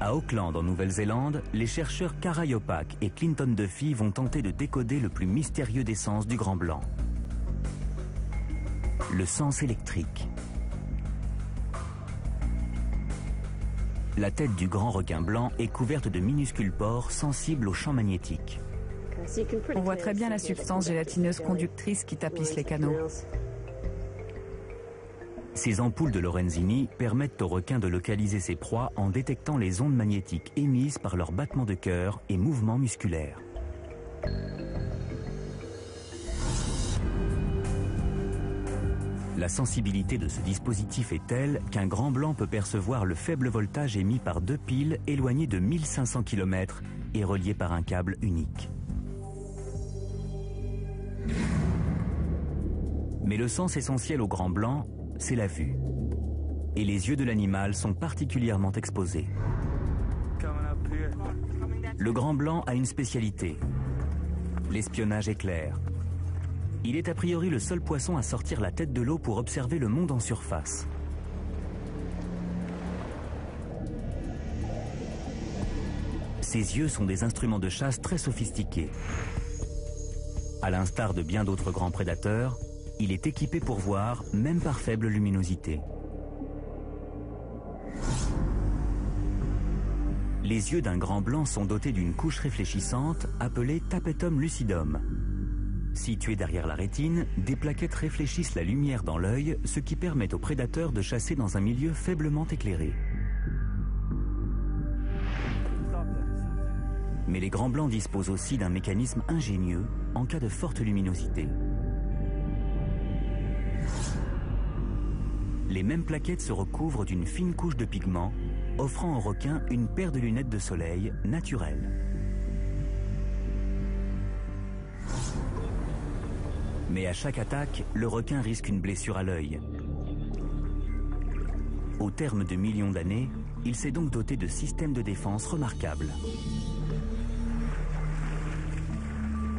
À Auckland, en Nouvelle-Zélande, les chercheurs Cara Yopak et Clinton Duffy vont tenter de décoder le plus mystérieux des sens du grand blanc. Le sens électrique. La tête du grand requin blanc est couverte de minuscules pores sensibles aux champs magnétiques. On voit très bien la substance gélatineuse conductrice qui tapisse les canaux. Ces ampoules de Lorenzini permettent aux requins de localiser ses proies en détectant les ondes magnétiques émises par leurs battements de cœur et mouvements musculaires. La sensibilité de ce dispositif est telle qu'un grand blanc peut percevoir le faible voltage émis par deux piles éloignées de 1500 km et reliées par un câble unique. Mais le sens essentiel au grand blanc, c'est la vue. Et les yeux de l'animal sont particulièrement exposés. Le grand blanc a une spécialité, l'espionnage éclair. Il est a priori le seul poisson à sortir la tête de l'eau pour observer le monde en surface. Ses yeux sont des instruments de chasse très sophistiqués. À l'instar de bien d'autres grands prédateurs, il est équipé pour voir, même par faible luminosité. Les yeux d'un grand blanc sont dotés d'une couche réfléchissante appelée tapetum lucidum. Situées derrière la rétine, des plaquettes réfléchissent la lumière dans l'œil, ce qui permet aux prédateurs de chasser dans un milieu faiblement éclairé. Mais les grands blancs disposent aussi d'un mécanisme ingénieux en cas de forte luminosité. Les mêmes plaquettes se recouvrent d'une fine couche de pigments, offrant aux requins une paire de lunettes de soleil naturelles. Mais à chaque attaque, le requin risque une blessure à l'œil. Au terme de millions d'années, il s'est donc doté de systèmes de défense remarquables.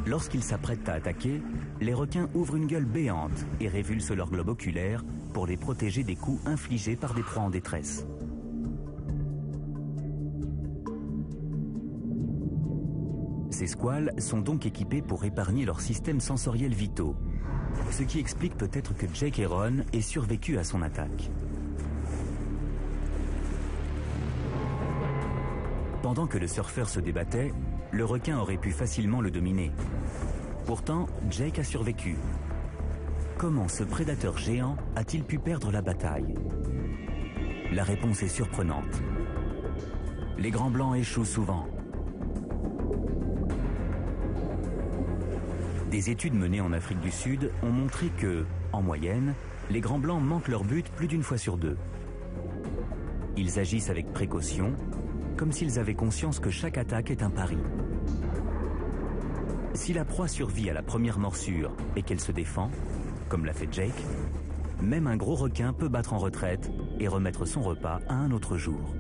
Lorsqu'ils s'apprêtent à attaquer, les requins ouvrent une gueule béante et révulsent leur globe oculaire pour les protéger des coups infligés par des proies en détresse. Ces squales sont donc équipés pour épargner leurs systèmes sensoriels vitaux, ce qui explique peut-être que Jake Heron ait survécu à son attaque. Pendant que le surfeur se débattait, le requin aurait pu facilement le dominer. Pourtant, Jake a survécu. Comment ce prédateur géant a-t-il pu perdre la bataille? La réponse est surprenante. Les grands blancs échouent souvent. Des études menées en Afrique du Sud ont montré que, en moyenne, les grands blancs manquent leur but plus d'une fois sur deux. Ils agissent avec précaution, comme s'ils avaient conscience que chaque attaque est un pari. Si la proie survit à la première morsure et qu'elle se défend, comme l'a fait Jake, même un gros requin peut battre en retraite et remettre son repas à un autre jour.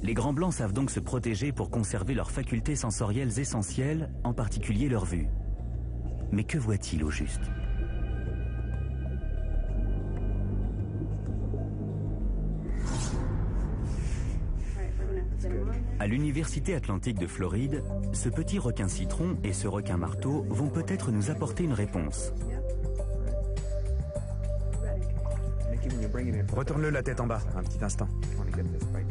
Les grands blancs savent donc se protéger pour conserver leurs facultés sensorielles essentielles, en particulier leur vue. Mais que voit-il au juste? À l'Université Atlantique de Floride, ce petit requin citron et ce requin marteau vont peut-être nous apporter une réponse. Retourne-le la tête en bas, un petit instant.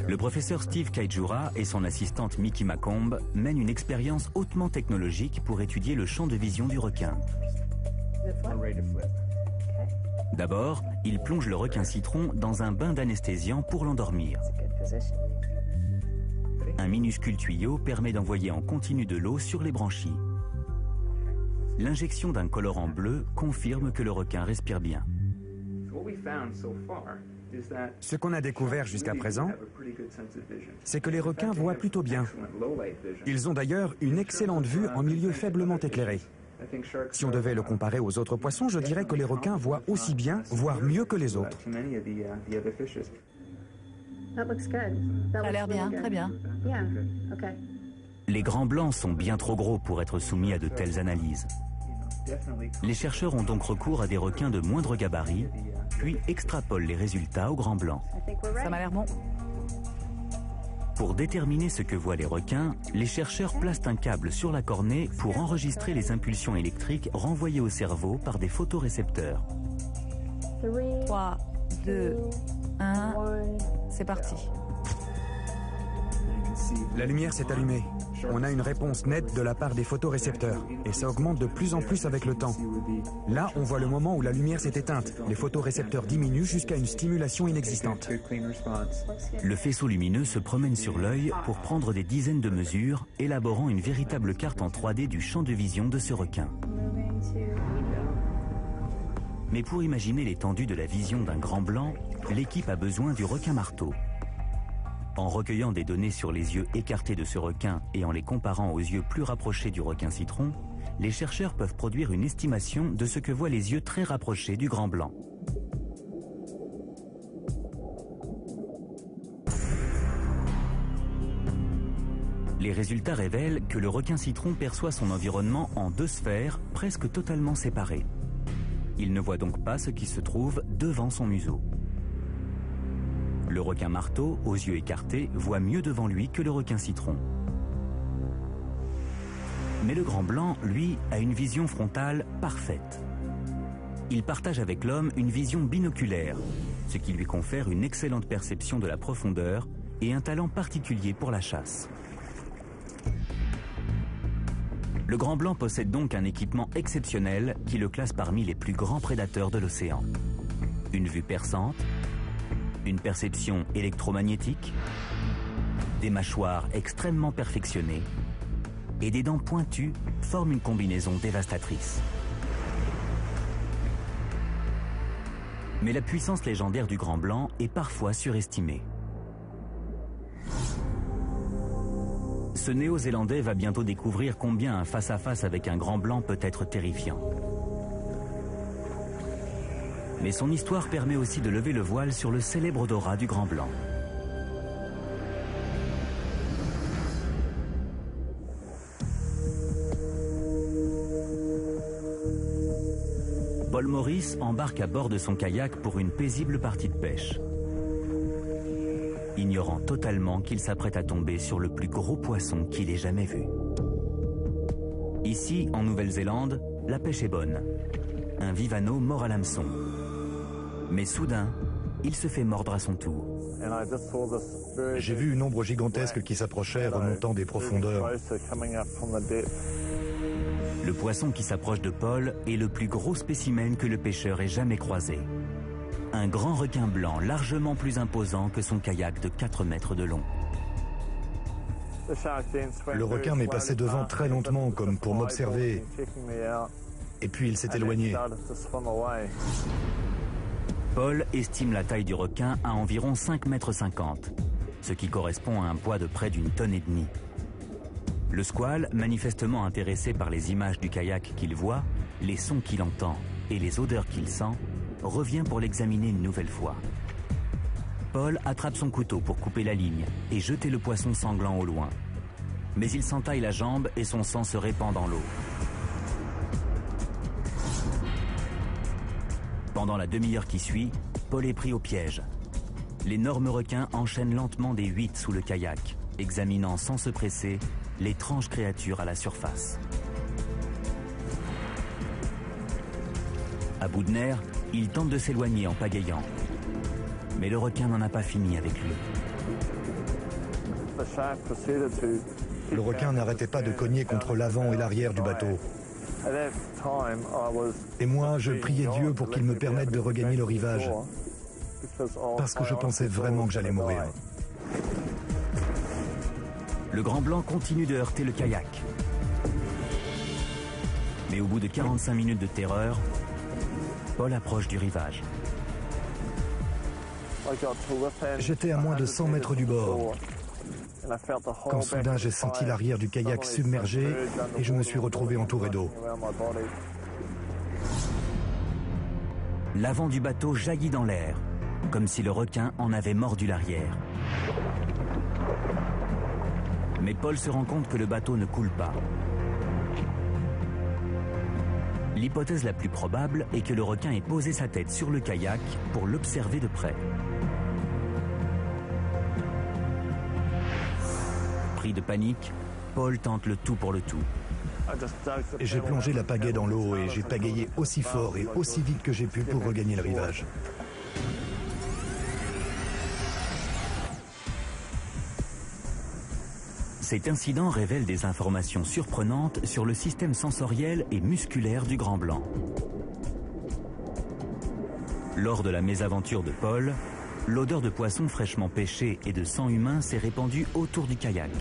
Le professeur Steve Kaijura et son assistante Mickey Macomb mènent une expérience hautement technologique pour étudier le champ de vision du requin. D'abord, ils plongent le requin citron dans un bain d'anesthésiant pour l'endormir. Un minuscule tuyau permet d'envoyer en continu de l'eau sur les branchies. L'injection d'un colorant bleu confirme que le requin respire bien. Ce qu'on a découvert jusqu'à présent, c'est que les requins voient plutôt bien. Ils ont d'ailleurs une excellente vue en milieu faiblement éclairé. Si on devait le comparer aux autres poissons, je dirais que les requins voient aussi bien, voire mieux que les autres. Ça a l'air bien, très bien. Les grands blancs sont bien trop gros pour être soumis à de telles analyses. Les chercheurs ont donc recours à des requins de moindre gabarit, puis extrapole les résultats au grand blanc. Ça m'a l'air bon. Pour déterminer ce que voient les requins, les chercheurs placent un câble sur la cornée pour enregistrer les impulsions électriques renvoyées au cerveau par des photorécepteurs. 3, 2, 1, c'est parti. La lumière s'est allumée. On a une réponse nette de la part des photorécepteurs. Et ça augmente de plus en plus avec le temps. Là, on voit le moment où la lumière s'est éteinte. Les photorécepteurs diminuent jusqu'à une stimulation inexistante. Le faisceau lumineux se promène sur l'œil pour prendre des dizaines de mesures, élaborant une véritable carte en 3D du champ de vision de ce requin. Mais pour imaginer l'étendue de la vision d'un grand blanc, l'équipe a besoin du requin marteau. En recueillant des données sur les yeux écartés de ce requin et en les comparant aux yeux plus rapprochés du requin citron, les chercheurs peuvent produire une estimation de ce que voient les yeux très rapprochés du grand blanc. Les résultats révèlent que le requin citron perçoit son environnement en 2 sphères presque totalement séparées. Il ne voit donc pas ce qui se trouve devant son museau. Le requin marteau, aux yeux écartés, voit mieux devant lui que le requin citron. Mais le grand blanc, lui, a une vision frontale parfaite. Il partage avec l'homme une vision binoculaire, ce qui lui confère une excellente perception de la profondeur et un talent particulier pour la chasse. Le grand blanc possède donc un équipement exceptionnel qui le classe parmi les plus grands prédateurs de l'océan. Une vue perçante, une perception électromagnétique, des mâchoires extrêmement perfectionnées et des dents pointues forment une combinaison dévastatrice. Mais la puissance légendaire du grand blanc est parfois surestimée. Ce Néo-Zélandais va bientôt découvrir combien un face-à-face avec un grand blanc peut être terrifiant. Mais son histoire permet aussi de lever le voile sur le célèbre odorat du grand blanc. Paul Morris embarque à bord de son kayak pour une paisible partie de pêche, ignorant totalement qu'il s'apprête à tomber sur le plus gros poisson qu'il ait jamais vu. Ici, en Nouvelle-Zélande, la pêche est bonne. Un vivano mord à l'hameçon. Mais soudain, il se fait mordre à son tour. J'ai vu une ombre gigantesque qui s'approchait, remontant des profondeurs. Le poisson qui s'approche de Paul est le plus gros spécimen que le pêcheur ait jamais croisé. Un grand requin blanc largement plus imposant que son kayak de 4 mètres de long. Le requin m'est passé devant très lentement, comme pour m'observer, et puis il s'est éloigné. Paul estime la taille du requin à environ 5,50 mètres, ce qui correspond à un poids de près d'1,5 tonne. Le squale, manifestement intéressé par les images du kayak qu'il voit, les sons qu'il entend et les odeurs qu'il sent, revient pour l'examiner une nouvelle fois. Paul attrape son couteau pour couper la ligne et jeter le poisson sanglant au loin. Mais il s'entaille la jambe et son sang se répand dans l'eau. Pendant la demi-heure qui suit, Paul est pris au piège. L'énorme requin enchaîne lentement des 8 sous le kayak, examinant sans se presser l'étrange créature à la surface. À bout de nerfs, il tente de s'éloigner en pagayant. Mais le requin n'en a pas fini avec lui. Le requin n'arrêtait pas de cogner contre l'avant et l'arrière du bateau. Et moi, je priais Dieu pour qu'il me permette de regagner le rivage, parce que je pensais vraiment que j'allais mourir. Le grand blanc continue de heurter le kayak. Mais au bout de 45 minutes de terreur, Paul approche du rivage. J'étais à moins de 100 mètres du bord, quand soudain j'ai senti l'arrière du kayak submergé et je me suis retrouvé entouré d'eau. L'avant du bateau jaillit dans l'air, comme si le requin en avait mordu l'arrière. Mais Paul se rend compte que le bateau ne coule pas. L'hypothèse la plus probable est que le requin ait posé sa tête sur le kayak pour l'observer de près. Pris de panique, Paul tente le tout pour le tout. J'ai plongé la pagaie dans l'eau et j'ai pagayé aussi fort et aussi vite que j'ai pu pour regagner le rivage. Cet incident révèle des informations surprenantes sur le système sensoriel et musculaire du grand blanc. Lors de la mésaventure de Paul, l'odeur de poisson fraîchement pêché et de sang humain s'est répandue autour du kayak.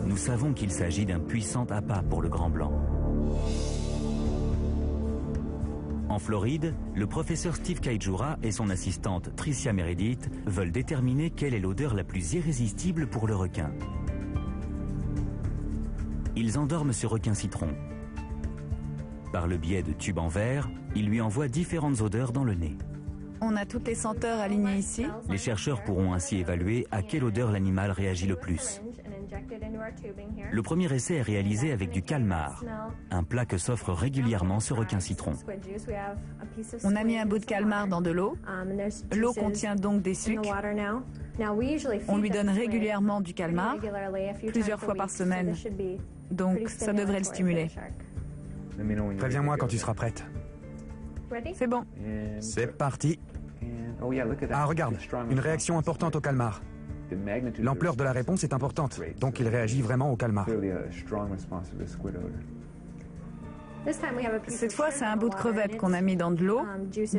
Nous savons qu'il s'agit d'un puissant appât pour le grand blanc. En Floride, le professeur Steve Kaijura et son assistante Tricia Meredith veulent déterminer quelle est l'odeur la plus irrésistible pour le requin. Ils endorment ce requin citron. Par le biais de tubes en verre, ils lui envoient différentes odeurs dans le nez. On a toutes les senteurs alignées ici. Les chercheurs pourront ainsi évaluer à quelle odeur l'animal réagit le plus. Le premier essai est réalisé avec du calmar, un plat que s'offre régulièrement ce requin citron. On a mis un bout de calmar dans de l'eau. L'eau contient donc des sucres. On lui donne régulièrement du calmar, plusieurs fois par semaine. Donc ça devrait le stimuler. Préviens-moi quand tu seras prête. C'est bon. C'est parti. Ah, regarde, une réaction importante au calmar. L'ampleur de la réponse est importante, donc il réagit vraiment au calmar. Cette fois, c'est un bout de crevette qu'on a mis dans de l'eau,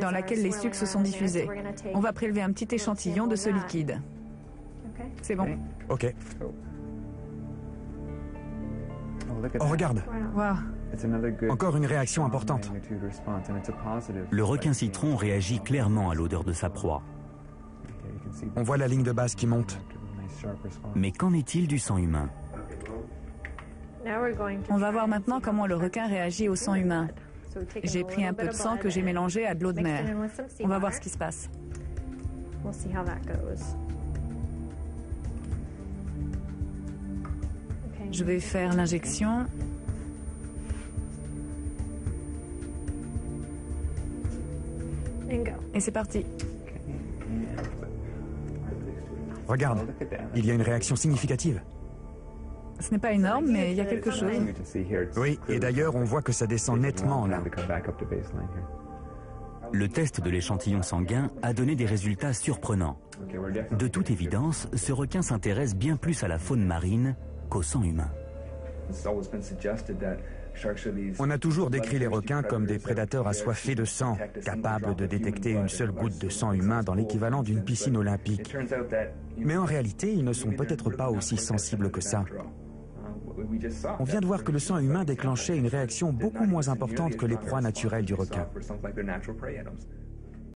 dans laquelle les sucres se sont diffusés. On va prélever un petit échantillon de ce liquide. C'est bon. Ok. Oh, regarde. Wow. Encore une réaction importante. Le requin citron réagit clairement à l'odeur de sa proie. On voit la ligne de base qui monte. Mais qu'en est-il du sang humain? On va voir maintenant comment le requin réagit au sang humain. J'ai pris un peu de sang que j'ai mélangé à de l'eau de mer. On va voir ce qui se passe. Je vais faire l'injection. Et c'est parti. Regarde, il y a une réaction significative. Ce n'est pas énorme, mais il y a quelque chose. Oui, et d'ailleurs, on voit que ça descend nettement là. Le test de l'échantillon sanguin a donné des résultats surprenants. De toute évidence, ce requin s'intéresse bien plus à la faune marine qu'au sang humain. On a toujours décrit les requins comme des prédateurs assoiffés de sang, capables de détecter une seule goutte de sang humain dans l'équivalent d'une piscine olympique. Mais en réalité, ils ne sont peut-être pas aussi sensibles que ça. On vient de voir que le sang humain déclenchait une réaction beaucoup moins importante que les proies naturelles du requin.